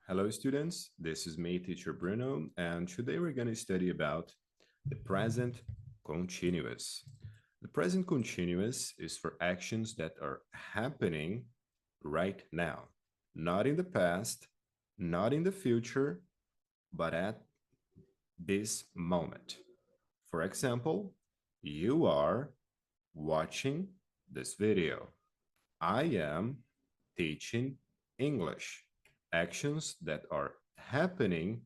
Hello students, this is me, teacher Bruno, and today we're going to study about the present continuous. The present continuous is for actions that are happening right now, not in the past, not in the future, but at this moment. For example, you are watching this video. I am teaching English. Actions that are happening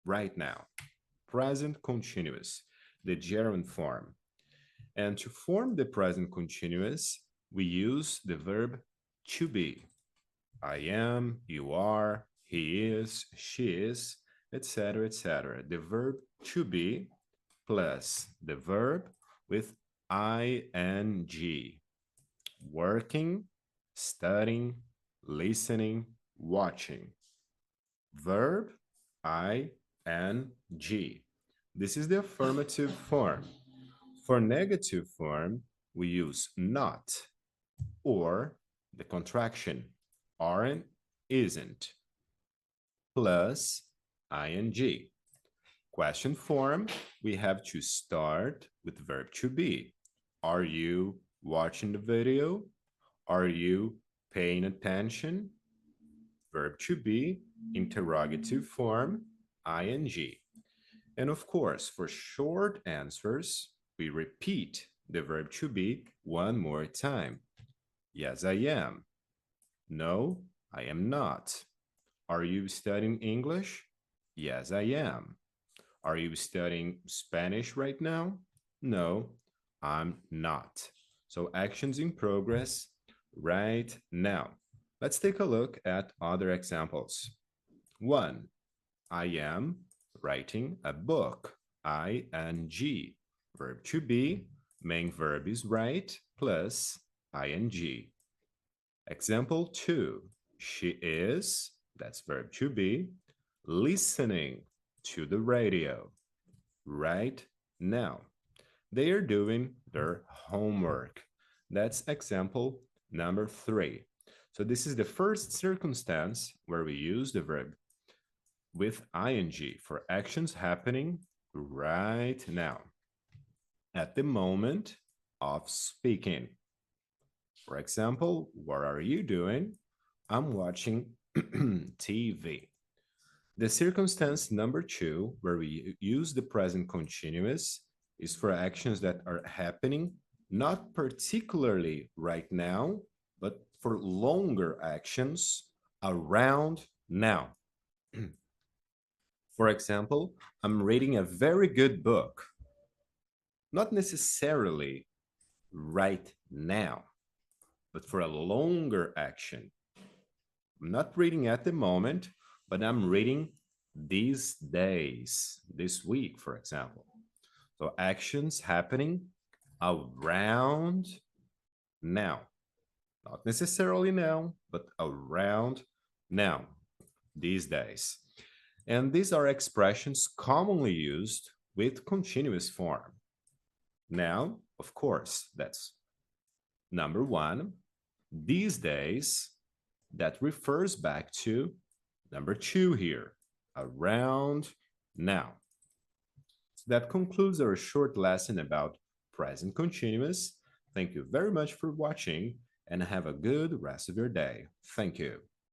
right now. Present continuous, the gerund form. And to form the present continuous, we use the verb to be. I am, you are, he is, she is, etc., etc. The verb to be plus the verb with ing. Working, studying, listening, watching. Verb, ing. This is the affirmative form. For negative form, we use not or the contraction aren't, isn't, plus ing. Question form, we have to start with verb to be. Are you watching the video? Are you paying attention? Verb to be, interrogative form, ing. And of course, for short answers, we repeat the verb to be one more time. Yes, I am. No, I am not. Are you studying English? Yes, I am. Are you studying Spanish right now? No, I'm not. So actions in progress right now. Let's take a look at other examples. 1. I am writing a book. ing. Verb to be, main verb is write plus ing. Example 2. She is, that's verb to be, listening to the radio right now. They are doing their homework. That's example number 3. So this is the first circumstance where we use the verb with ing for actions happening right now, at the moment of speaking. For example, what are you doing? I'm watching TV. The circumstance number 2, where we use the present continuous, is for actions that are happening not particularly right now, but for longer actions around now. For example, I'm reading a very good book. Not necessarily right now, but for a longer action. I'm not reading at the moment, but I'm reading these days, this week, for example. So actions happening around now. Not necessarily now, but around now, these days. And these are expressions commonly used with continuous form. Now, of course, that's number 1. These days, that refers back to number 2 here, around now. So that concludes our short lesson about present continuous. Thank you very much for watching and have a good rest of your day. Thank you.